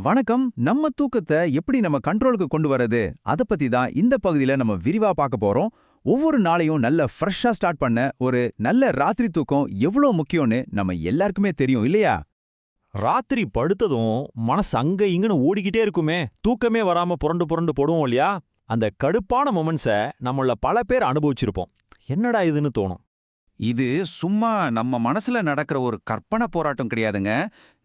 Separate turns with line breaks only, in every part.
வணக்கம். நம்ம தூக்கத்தை எப்படி நம்ம கண்ட்ரோலுக்கு கொண்டு வரது அத பத்தி தான் இந்த பகுதியில நம்ம விரிவா பார்க்க போறோம். ஒவ்வொரு நாளையும் நல்ல ஃப்ரெஷ்ஷா ஸ்டார்ட் பண்ண ஒரு நல்ல ராத்திரி தூக்கம் எவ்வளவு முக்கியம்னு நம்ம எல்லாருக்குமே தெரியும் இல்லையா?
ராத்திரி படுத்ததும் மனசு அங்க இங்கன்னு ஓடிக்கிட்டே இருக்குமே, தூக்கமே வராம புரண்டு புரண்டு போடுவோம் இல்லையா? அந்த கடுப்பான மொமெண்ட்ஸை நம்மள பல பேர் அனுபவிச்சிருப்போம். என்னடா இதுன்னு தோணும்.
இது சும்மா நம்ம மனசுல நடக்கிற ஒரு கற்பனை போராட்டம் கிடையாதுங்க.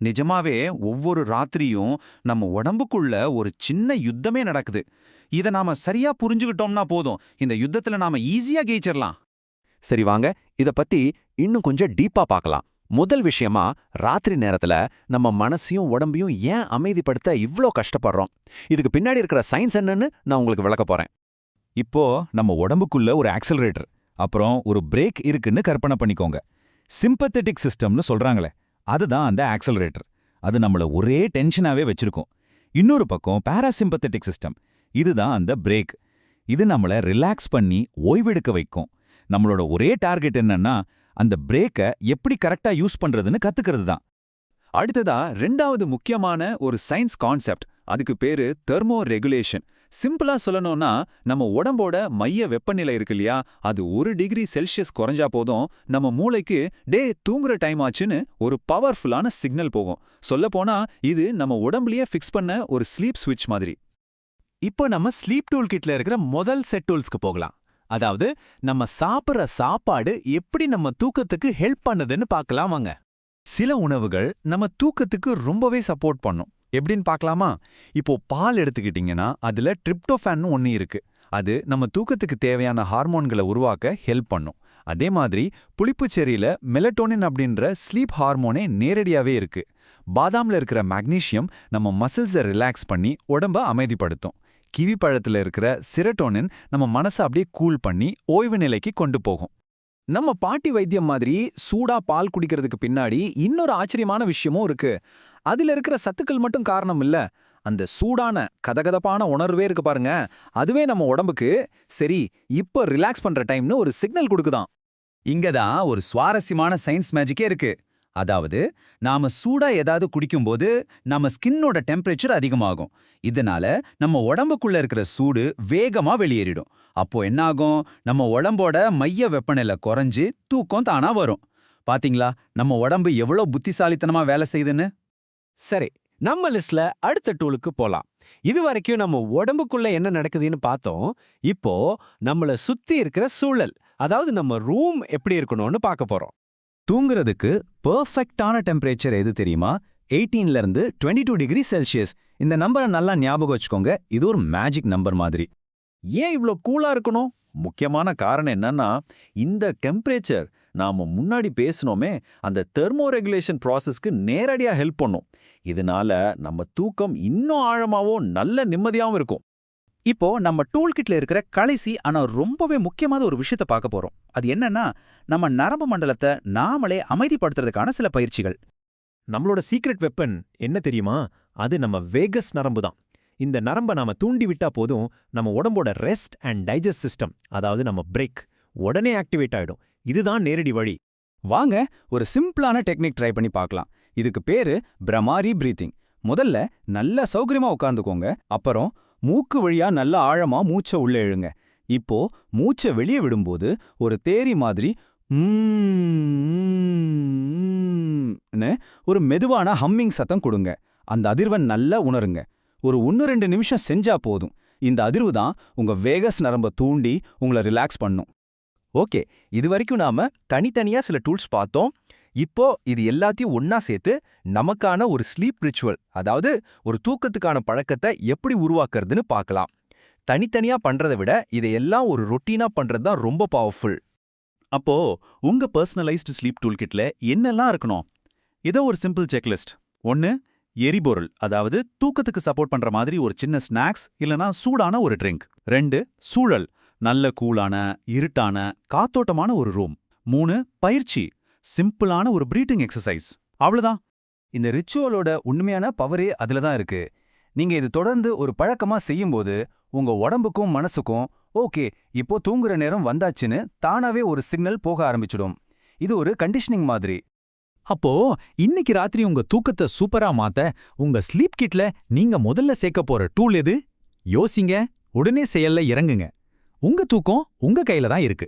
நிஜமாவே ஒவ்வொரு ராத்திரியும் நம்ம உடம்புக்குள்ள ஒரு சின்ன யுத்தமே நடக்குது. இத நாம சரியா புரிஞ்சுக்கிட்டோம்னா போதும், இந்த யுத்தத்துல நாம ஈஸியா ஜெயிச்சிடலாம்.
சரி வாங்க, இத பத்தி இன்னும் கொஞ்சம் டீப்பா பார்க்கலாம். முதல் விஷயமா, ராத்திரி நேரத்துல நம்ம மனசையும் உடம்பையும் ஏன் அமைதிப்படுத்த இவ்ளோ கஷ்டப்படுறோம்? இதுக்கு பின்னாடி இருக்கிற சயின்ஸ் என்னன்னு நான் உங்களுக்கு விளக்க போறேன்.
இப்போ நம்ம உடம்புக்குள்ள ஒரு ஆக்சலரேட்டர் அப்புறம் ஒரு பிரேக் இருக்குன்னு கற்பனை பண்ணிக்கோங்க. சிம்பத்தெட்டிக் சிஸ்டம்னு சொல்றாங்களே, அதுதான் அந்த ஆக்சலரேட்டர். அது நம்மள ஒரே டென்ஷனாவே வச்சிருக்கும். இன்னொரு பக்கம் பாராசிம்பத்தெட்டிக் சிஸ்டம், இதுதான் அந்த பிரேக். இது நம்மள ரிலாக்ஸ் பண்ணி ஓய்வெடுக்க வைக்கும். நம்மளோட ஒரே டார்கெட் என்னன்னா, அந்த பிரேக்கை எப்படி கரெக்டா யூஸ் பண்றதுன்னு கத்துக்கிறது தான். அடுத்ததா ரெண்டாவது முக்கியமான ஒரு சயின்ஸ் கான்செப்ட், அதுக்கு பேரு தெர்மோ ரெகுலேஷன். சிம்பிளா சொல்லணும்னா, நம்ம உடம்போட மைய வெப்பநிலை இருக்கு இல்லையா, அது 1°C குறைஞ்சா போதும் நம்ம மூளைக்கு தூங்குற டைம் ஆச்சுன்னு ஒரு பவர்ஃபுல்லான சிக்னல் போகும். சொல்லப்போனா இது நம்ம உடம்புலயே ஃபிக்ஸ் பண்ண ஒரு ஸ்லீப் ஸ்விட்ச் மாதிரி.
இப்போ நம்ம ஸ்லீப் டூல் கிட்ல இருக்கிற முதல் செட் டூல்ஸ்க்கு போகலாம். அதாவது நம்ம சாப்பிட்ற சாப்பாடு எப்படி நம்ம தூக்கத்துக்கு ஹெல்ப் பண்ணுதுன்னு பார்க்கலாம் வாங்க.
சில உணவுகள் நம்ம தூக்கத்துக்கு ரொம்பவே சப்போர்ட் பண்ணும். எப்படின்னு பார்க்கலாமா? இப்போ பால் எடுத்துக்கிட்டிங்கன்னா அதுல ட்ரிப்டோஃபான்னு ஒன்று இருக்கு. அது நம்ம தூக்கத்துக்கு தேவையான ஹார்மோன்களை உருவாக்க ஹெல்ப் பண்ணும். அதே மாதிரி புளிப்புச்செரியில மெலட்டோனின் அப்படின்ற ஸ்லீப் ஹார்மோனே நேரடியாவே இருக்கு. பாதாம்ல இருக்கிற மேக்னீசியம் நம்ம மசில்ஸை ரிலாக்ஸ் பண்ணி உடம்ப அமைதிப்படுத்தும். கிவி பழத்துல இருக்கிற சிரட்டோனின் நம்ம மனசை அப்படியே கூல் பண்ணி ஓய்வு நிலைக்கு கொண்டு போகும். நம்ம பாட்டி வைத்தியம் மாதிரி சூடா பால் குடிக்கிறதுக்கு பின்னாடி இன்னொரு ஆச்சரியமான விஷயமும் இருக்கு. அதுல இருக்கிற சத்துக்கள் மட்டும் காரணம் இல்ல, அந்த சூடான கதகதப்பான உணர்வே இருக்கு பாருங்க, அதுவே நம்ம உடம்புக்கு சரி இப்ப ரிலாக்ஸ் பண்ற டைம்னு ஒரு சிக்னல் கொடுக்குதாம். இங்கதான் ஒரு சுவாரஸ்யமான சயின்ஸ் மேஜிக்கே இருக்கு. அதாவது நாம சூடா ஏதாவது குடிக்கும்போது நம்ம ஸ்கின்னோட டெம்பரேச்சர் அதிகமாகும். இதனால நம்ம உடம்புக்குள்ள இருக்கிற சூடு வேகமா வெளியேறிடும். அப்போ என்னாகும், நம்ம உடம்போட மைய வெப்பநிலை குறைஞ்சு தூக்கம் தானா வரும். பாத்தீங்களா நம்ம உடம்பு எவ்வளவு புத்திசாலித்தனமா வேலை செய்யுதுன்னு?
சரி, நம்ம லிஸ்ட்ல அடுத்த டூலுக்கு போலாம். இது வரைக்கும் நம்ம உடம்புக்குள்ள என்ன நடக்குதுன்னு பார்த்தோம். இப்போ நம்மள சுத்தி இருக்கிற சூழல், அதாவது நம்ம ரூம் எப்படி இருக்கணும்னு பார்க்க போறோம்.
தூங்குறதுக்கு பெர்ஃபெக்டான டெம்பரேச்சர் எது தெரியுமா? 18ல இருந்து 22°C. இந்த நம்பரை நல்லா ஞாபகம் வச்சுக்கோங்க. இது ஒரு மேஜிக் நம்பர் மாதிரி.
ஏன் இவ்ளோ கூலா இருக்கணும்? முக்கியமான காரணம் என்னன்னா, இந்த டெம்பரேச்சர் நாம முன்னாடி பேசணுமே அந்த தெர்மோ ரெகுலேஷன் ப்ராசஸ்க்கு நேரடியா ஹெல்ப் பண்ணும். இதனால நம்ம தூக்கம் இன்னும் ஆழமாவும் நல்ல நிம்மதியாவும் இருக்கும்.
இப்போ நம்ம டூல் கிட்ல இருக்கிற கடைசி ஆனா ரொம்பவே முக்கியமான ஒரு விஷயத்தை பார்க்க போறோம். அது என்னன்னா, நம்ம நரம்பு மண்டலத்தை நாமளே அமைதிப்படுத்துறதுக்கான சில பயிற்சிகள்.
நம்மளோட சீக்ரெட் வெப்பன் என்ன தெரியுமா? அது நம்ம வேகஸ் நரம்பு தான். இந்த நரம்பை நாம தூண்டி விட்டா போதும், நம்ம உடம்போட ரெஸ்ட் அண்ட் டைஜஸ்ட் சிஸ்டம், அதாவது நம்ம பிரேக், உடனே ஆக்டிவேட் ஆயிடும். இதுதான் நேரடி வழி.
வாங்க ஒரு சிம்பிளான டெக்னிக் ட்ரை பண்ணி பார்க்கலாம். இதுக்கு பேரு பிரமாரி பிரீத்திங். முதல்ல நல்ல சௌகரியமா உட்கார்ந்துக்கோங்க. அப்புறம் மூக்கு வழியா நல்ல ஆழமா மூச்சை உள்ள இழுங்க. இப்போ மூச்சை வெளியே விடும்போது ஒரு தேரி மாதிரி ஒரு மெதுவான ஹம்மிங் சத்தம் கொடுங்க. அந்த அதிர்வன் நல்லா உணருங்க. ஒரு 1-2 நிமிஷம் செஞ்சா போதும். இந்த அதிர்வு தான் உங்க வேகஸ் நரம்ப தூண்டி உங்களை ரிலாக்ஸ் பண்ணும்.
ஓகே, இது வரைக்கும் நாம தனித்தனியா சில டூல்ஸ் பார்த்தோம். இப்போ இது எல்லாத்தையும் ஒன்னா சேர்த்து நமக்கான ஒரு ஸ்லீப் ரிச்சுவல், அதாவது ஒரு தூக்கத்துக்கான பழக்கத்தை எப்படி உருவாக்குறதுன்னு பார்க்கலாம். தனித்தனியா பண்றதை விட இதையெல்லாம் ஒரு ரொட்டீனா பண்றது தான் ரொம்ப பவர்ஃபுல்.
அப்போ உங்க பர்சனலைஸ்டு ஸ்லீப் டூல் கிட்ல என்னெல்லாம் இருக்கணும்? இதோ ஒரு சிம்பிள் செக்லிஸ்ட். 1. எரிபொருள், அதாவது தூக்கத்துக்கு சப்போர்ட் பண்ற மாதிரி ஒரு சின்ன ஸ்நாக்ஸ் இல்லனா சூடான ஒரு ட்ரிங்க். 2. சூழல், நல்ல கூலான இருட்டான காத்தோட்டமான ஒரு ரூம். 3. பயிற்சி, சிம்பிளான ஒரு பிரீத்திங் எக்ஸசைஸ். அவ்வளவுதான். இந்த ரிச்சுவலோட உண்மையான பவரே அதுல தான் இருக்கு. நீங்க இது தொடர்ந்து ஒரு பழக்கமா செய்யும்போது உங்க உடம்புக்கும் மனசுக்கும் ஓகே இப்போ தூங்குற நேரம் வந்தாச்சுன்னு தானாவே ஒரு சிக்னல் போக ஆரம்பிச்சிடும். இது ஒரு கண்டிஷனிங் மாதிரி. அப்போ இன்னைக்கு ராத்திரி உங்க தூக்கத்தை சூப்பரா மாத்த உங்க ஸ்லீப் கிட்ல நீங்க முதல்ல சேர்க்க போற டூல் எது? யோசிங்க, உடனே செயல்ல இறங்குங்க. உங்க தூக்கம் உங்க கையில தான் இருக்கு.